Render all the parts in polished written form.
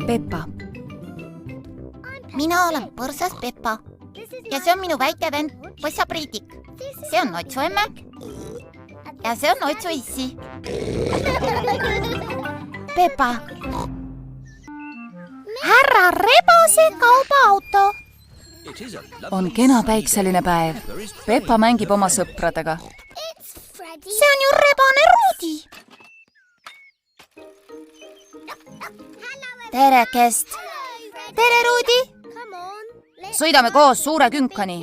Peppa. Mina olen põrsas Peppa ja see on minu väike vend Põssa Priidik. See on Otsu emme ja see on Otsu issi. Peppa. Härra Rebase kaubaauto. On kena päikseline päev. Peppa mängib oma sõpradega. See on ju Rebane Ruudi. Tere, Kest. Tere, Ruudi. Sõidame koos suure künkani.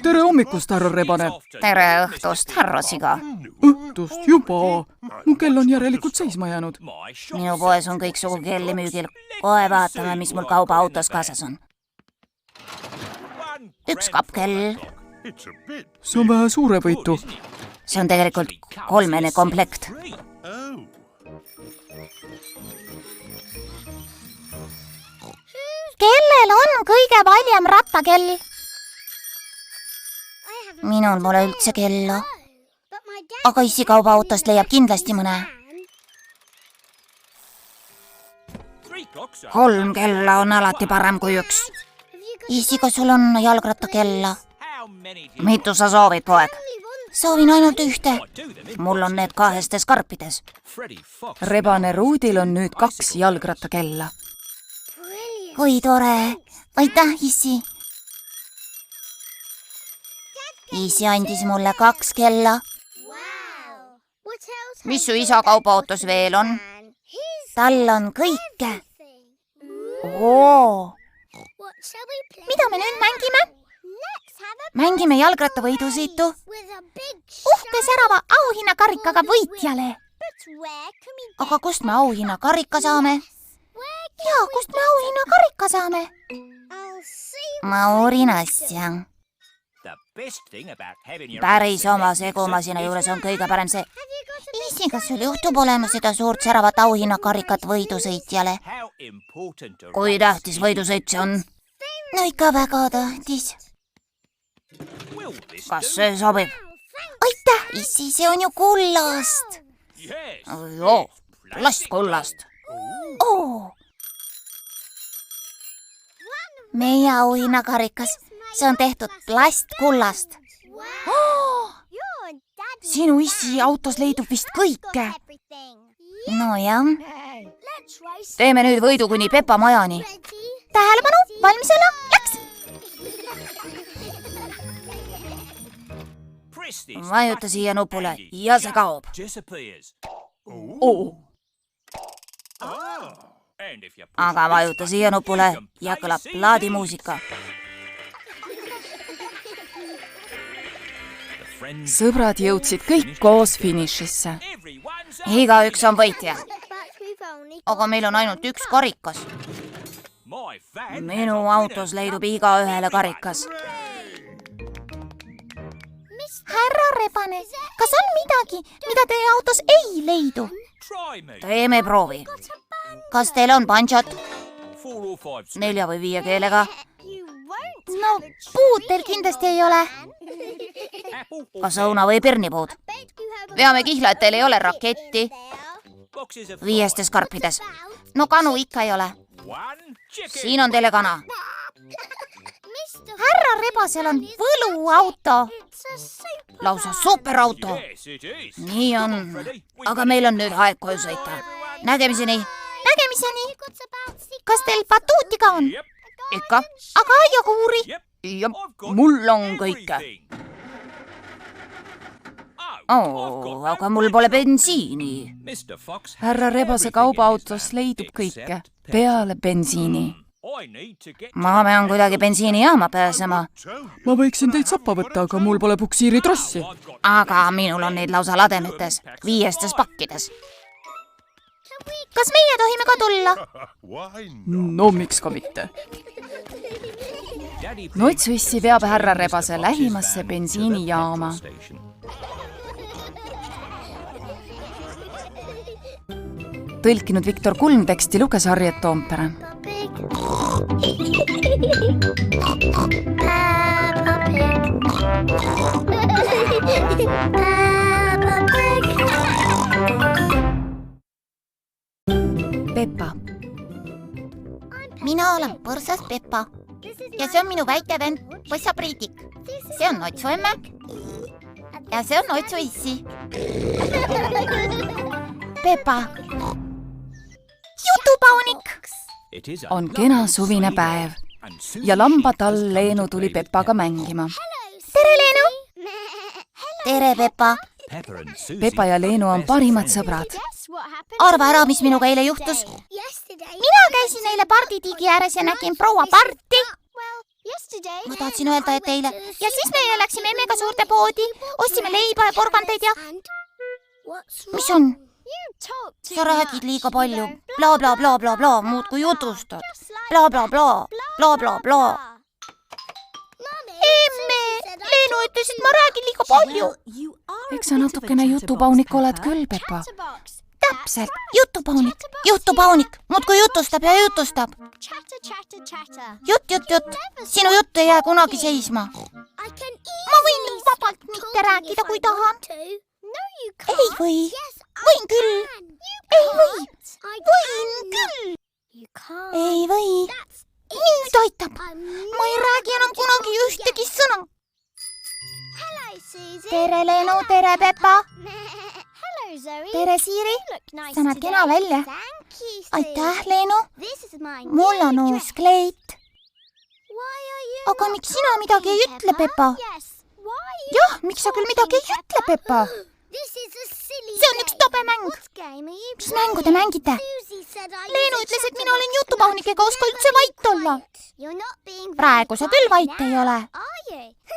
Tere hommikust, härra Rebane. Tere õhtust, härra Siga. Õhtust juba. Mu kell on järelikult seisma jäänud. Minu poes on kõiksugu kelli müügil. Kohe vaatame, mis mul kaubaautos kaasas on. Üks kappkell. See on vähe suurevõitu. See on tegelikult 3 komplekt. Kellel on kõige valjem rattakell? Minul pole üldse kella. Aga issi kaubaautost leiab kindlasti mõne. 3 kella on alati parem kui 1. Issi, kas sul on jalgrattakella? Mitu sa soovid, poeg? Soovin ainult ühte. Mul on need 2 karpides. Rebane Ruudil on nüüd 2 jalgrattakella. Oi tore. Aitäh, issi. Issi andis mulle 2 kella. Mis su isa kaubaautos veel on? Tal on kõike. Oo. Mida me nüüd mängime? Mängime jalgrattavõidusõitu. Uhke särava auhinnakarikaga võitjale. Aga kust me auhinnakarika saame? Jaa, kust me auhinnakarika saame? Ma uurin asja. Päris oma segumasina juures on kõige parem see. Issi, kas sul juhtub olema seda suurt säravat auhinnakarikat võidusõitjale? Kui tähtis võidusõit see on? No ikka väga tähtis. Kas see sobib? Aitäh, issi, see on ju kullast. Joo, plastkullast. Oo. Meie auhinnakarikas, see on tehtud plastkullast. Sinu issi autos leidub vist kõike. No jah. Teeme nüüd võidu kuni Peppa majani. Tähelepanu, valmis olla, läks! Vajuta siia nupule ja see kaob. Aga vajuta siia nupule ja kõlab plaadimuusika. Sõbrad jõudsid kõik koos finišisse. Igaüks on võitja. Aga meil on ainult 1 karikas. Minu autos leidub igaühele karikas. Härra Rebane, kas on midagi, mida teie autos ei leidu? Teeme proovi. Kas teil on banjot? 4 või 5 keelega? No, puud teil kindlasti ei ole. Kas õuna või pirnipuud? Veame kihla, et teil ei ole raketti. 5 karpides. No kanu ikka ei ole. Siin on teile kana. Härra Rebasel on võluauto. Lausa superauto. Nii on. Aga meil on nüüd aeg koju sõita. Nägemiseni. Nägemiseni. Kas teil batuuti ka on? Ikka. Aga aiakuuri? Ja mul on kõike. Aga mul pole bensiini. Härra Rebase kaubaautos leidub kõike. Peale bensiini. Ma pean kuidagi bensiinijaama pääsema. Ma võiksin teid sappa võtta, aga mul pole puksiiritrossi. Aga minul on neid lausa lademetes, 5 pakkides. Kas meie tohime ka tulla? No miks ka mitte? Notsuissi veab härra Rebase lähimasse bensiinijaama. Tõlkinud Viktor Kulm, teksti luges Harriet Toompere. Peppa. mina olen põrsas Peppa ja see on minu väike vend Põssa Priidik. see on Otsu emme ja see on Otsu issi. Peppa. jutupaunik. On kena suvine päev ja lambatall Leenu tuli Peppaga mängima. tere, Leenu! tere, Peppa! Peppa ja Leenu on parimad sõbrad. arva ära, mis minuga eile juhtus. mina käisin eile parditiigi ääres ja nägin proua Parti. ma tahtsin öelda, et eile. ja siis meie läksime emmega suurde poodi, ostsime leiba ja porgandeid ja... mis on? sa räägid liiga palju. Bla, bla, bla, bla, bla, muudkui jutustad. Bla, bla, bla, bla, bla, bla. Emme, Leenu ütles, et ma räägin liiga palju. Eks sa natukene jutupaunik oled küll, Peppa. Täpselt, jutupaunik, muudkui jutustab ja jutustab. Jutt, sinu jutt ei jää kunagi seisma. ma võin vabalt mitte rääkida, kui tahan. ei või, võin küll. ei või, võin küll. ei või, nüüd aitab. ma ei räägi enam kunagi ühtegi sõna. tere, Leenu, tere, Peppa. tere, Siiri, sa näed kena välja. aitäh, Leenu. mul on uus kleit. aga miks sina midagi ei ütle, Peppa? jah, miks sa küll midagi ei ütle, Peppa? see on üks tobe mäng. mis mängu te mängite? Leenu ütles, et mina olen jutupaunik ega oska üldse vait olla. praegu sa küll vait ei ole.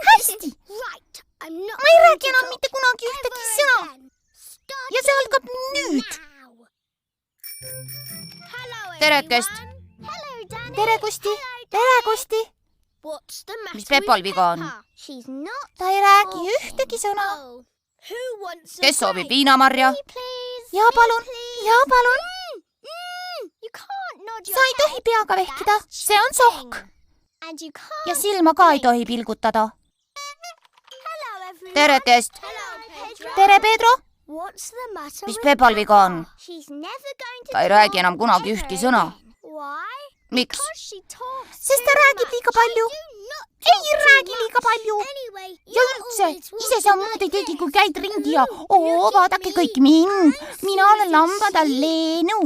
hästi. ma ei räägi enam mitte kunagi ühtegi sõna. ja see algab nüüd. Terekest. tere, Kusti. tere, Kusti. Mis Peppal viga on? ta ei räägi ühtegi sõna. Kes soovib viinamarja? ja palun, ja palun. sa ei tohi peaga vehkida, see on sohk. ja silma ka ei tohi pilgutada. Terekest. tere, Pedro. Mis Peppal viga on? Ta ei räägi enam kunagi ühtki sõna. Miks? sest ta räägib liiga palju. ei räägi liiga palju. ja üldse, ise sa muud ei tegi, kui käid ringi ja vaadake kõik mind. mina olen lambatall Leenu.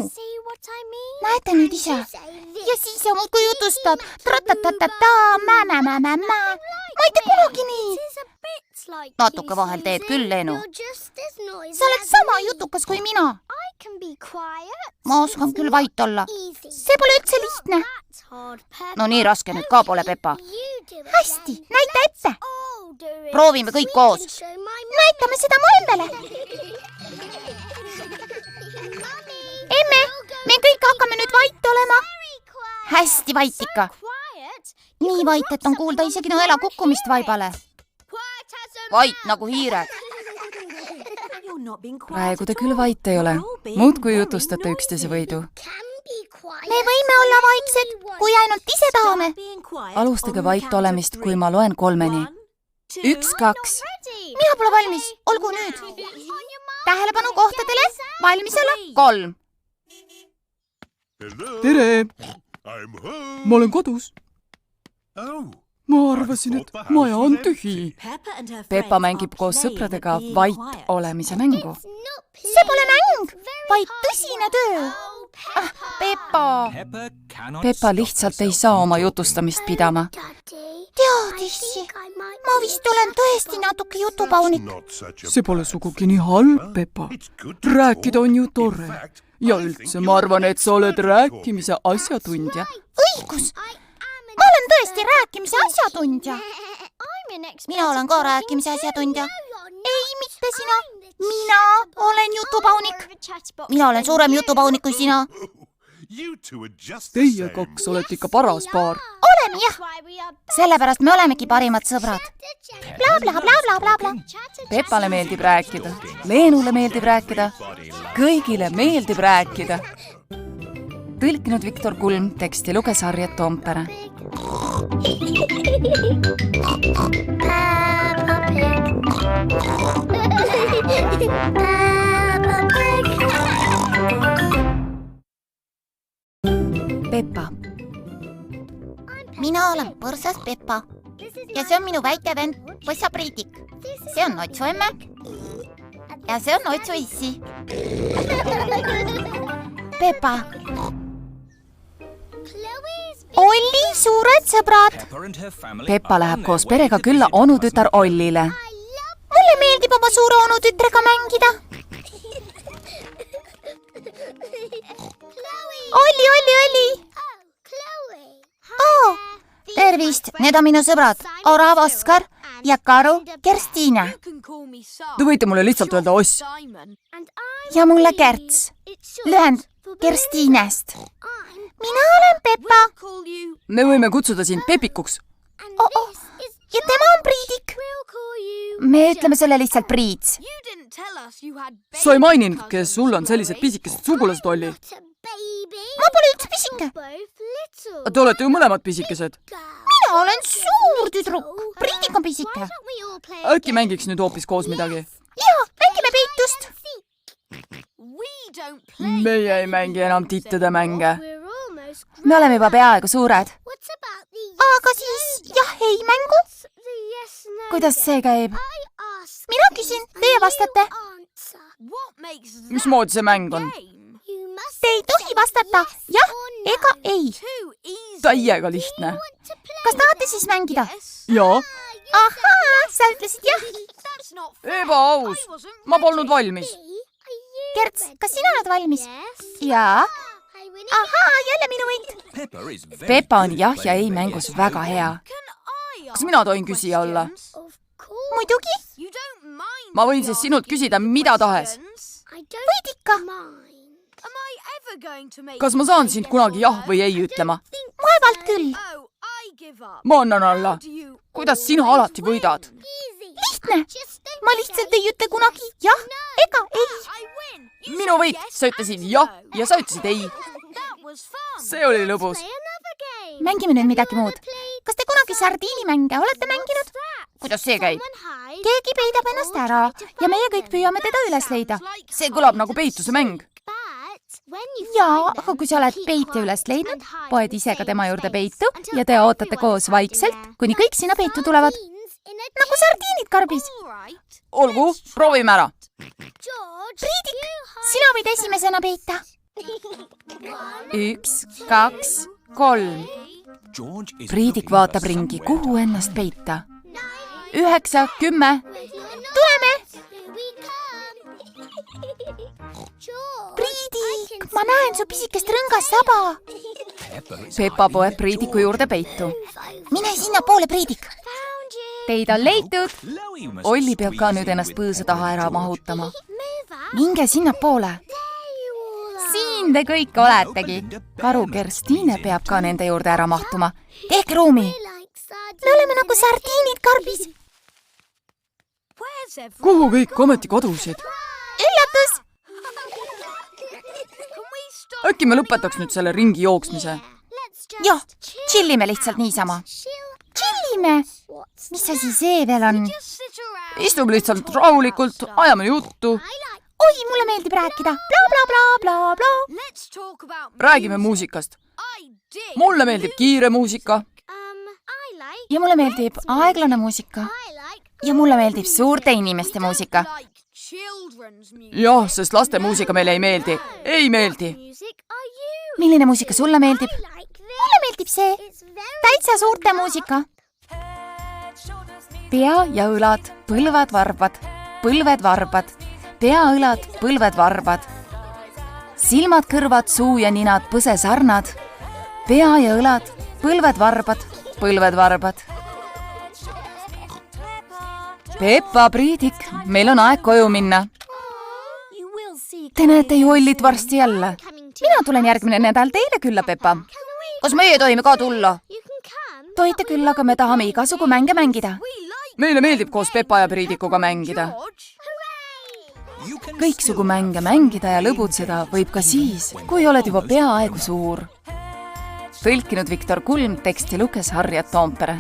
näete nüüd ise? ja siis sa muudkui jutustad. Tra-ta-ta-ta-ta, mä. ma ei tee kunagi nii. Natuke vahel teed küll, Leenu. sa oled sama jutukas kui mina. Ma oskan küll vait olla. see pole üldse lihtne. No nii raske nüüd ka pole, Peppa. hästi, näita ette. Proovime kõik koos. näitame seda mu emmele. emme, me kõik hakkame nüüd vait olema. Hästi vait ikka. nii vait, et on kuulda isegi nõela kukkumist vaibale. Vait nagu hiired. Praegu te küll vait ei ole. Muudkui jutustate üksteise võidu. me võime olla vaiksed, kui ainult ise tahame. Alustage vait olemist, kui ma loen 3-ni. 1, 2. mina pole valmis, olgu nüüd. tähelepanu kohtadele, valmis olla. 3. Tere! Ma olen kodus. Ma arvasin, et maja on tühi. Peppa mängib koos sõpradega vait olemise mängu. see pole mäng, vaid tõsine töö. Peppa. Peppa lihtsalt ei saa oma jutustamist pidama. tead, issi, ma vist olen tõesti natuke jutupaunik. See pole sugugi nii halb, Peppa. Rääkida on ju tore. Ja üldse ma arvan, et sa oled rääkimise asjatundja. õigus, ma olen tõesti rääkimise asjatundja. mina olen ka rääkimise asjatundja. ei, mitte sina. mina olen jutupaunik. mina olen suurem jutupaunik kui sina. Teie kaks olete ikka paras paar. oleme jah, sellepärast me olemegi parimad sõbrad. Bla, bla, bla, bla, bla, bla. Peppale meeldib rääkida, Leenule meeldib rääkida, kõigile meeldib rääkida. Tõlkinud Viktor Kulm, teksti luges Harriet Toompere. Peppa. mina olen põrsas Peppa ja see on minu väike vend Põssa Priidik. see on Otsu emme ja see on Otsu issi. Peppa. Olli, suured sõbrad. Peppa läheb koos perega külla onutütar Ollile. Mulle meeldib oma suure onutütrega mängida. Olli. Tervist, need on minu sõbrad Orav Oskar ja Karu Kerstiine. Te võite mulle lihtsalt öelda Oss. Ja mulle Kerts. Lühend Kerstiinest. Mina olen Peppa. Me võime kutsuda sind Pepikuks. Ja tema on Priidik. Me ütleme selle lihtsalt Priits. Sa ei maininud, kes sul on sellised pisikesed sugulased, Olli. Ma pole üldse pisike. Te olete ju mõlemad pisikesed. Mina olen suur tüdruk. Priidik on pisike. Äkki mängiks nüüd hoopis koos midagi? Jaa, mängime peitust. Meie ei mängi enam tittede mänge. Me oleme juba peaaegu suured. Aga siis jah, ei mängu. Kuidas see käib? Mina küsin, teie vastate. Mismoodi see mäng on? Te ei tohi vastata jah ega ei. Täiega lihtne. Kas tahate siis mängida? Jaa. Ahaa, sa ütlesid jah. Ebaaus. Ma polnud valmis. Kerts, kas sina oled valmis? Jaa. Ahaa, jälle minu võit. Peppa on jah ja ei mängus väga hea. Kas mina tohin küsija olla? Muidugi. Ma võin siis sinult küsida mida tahes. Võid ikka. Kas ma saan sind kunagi jah või ei ütlema? Vaevalt küll. Ma annan alla. Kuidas sina alati võidad? Lihtne. Ma lihtsalt ei ütle kunagi jah ega ei. Minu võit. Sa ütlesid jah ja sa ütlesid ei. See oli lõbus. Mängime nüüd midagi muud. Kas te kunagi sardiinimänge olete mänginud? Kuidas see käib? Keegi peidab ennast ära ja meie kõik püüame teda üles leida. See kõlab nagu peituse mäng. Jaa, aga kui sa oled peitja üles leidnud, poed ise ka tema juurde peitu ja te ootate koos vaikselt, kuni kõik sinna peitu tulevad. Nagu sardiinid karbis. Olgu, proovime ära. Priidik, sina võid esimesena peita. 1, 2, 3. Priidik vaatab ringi, kuhu ennast peita. 9, 10. Tuleme. Priidik, ma näen su pisikest rõngast saba. Peppa poeb Priidiku juurde peitu. Mine sinnapoole, Priidik. Teid on leitud. Olli peab ka nüüd ennast põõsa taha ära mahutama. Minge sinnapoole. Siin te kõik oletegi. Karu Kerstiine peab ka nende juurde ära mahtuma. Tehke ruumi. Me oleme nagu sardiinid karbis. Kuhu kõik ometi kadusid? Üllatus! Äkki me lõpetaks nüüd selle ringi jooksmise? Jah, chillime lihtsalt niisama. Chillime! Mis asi see veel on? Istub lihtsalt rahulikult, ajame juttu. Oi, mulle meeldib rääkida. Bla, bla, bla, bla, bla. Räägime muusikast. Mulle meeldib kiire muusika. Ja mulle meeldib aeglane muusika. Ja mulle meeldib suurte inimeste muusika. Jah, sest laste muusika meile ei meeldi. Ei meeldi. Milline muusika sulle meeldib? Mulle meeldib see. Täitsa suurte muusika. Pea ja õlad, põlved varbad, põlved varbad. Pea, õlad, põlved varbad. Silmad, kõrvad, suu ja ninad, põsesarnad. Pea ja õlad, põlved varbad, põlved varbad. Peppa, Priidik, meil on aeg koju minna. Te näete ju Ollit varsti jälle. Mina tulen järgmine nädal teile külla, Peppa. Kas meie tohime ka tulla? Tohite küll, aga me tahame igasugu mänge mängida. Meile meeldib koos Peppa ja Priidikuga mängida. Kõiksugu mänge mängida ja lõbutseda võib ka siis, kui oled juba peaaegu suur. Tõlkinud Viktor Kulm, teksti luges Harriet Toompere.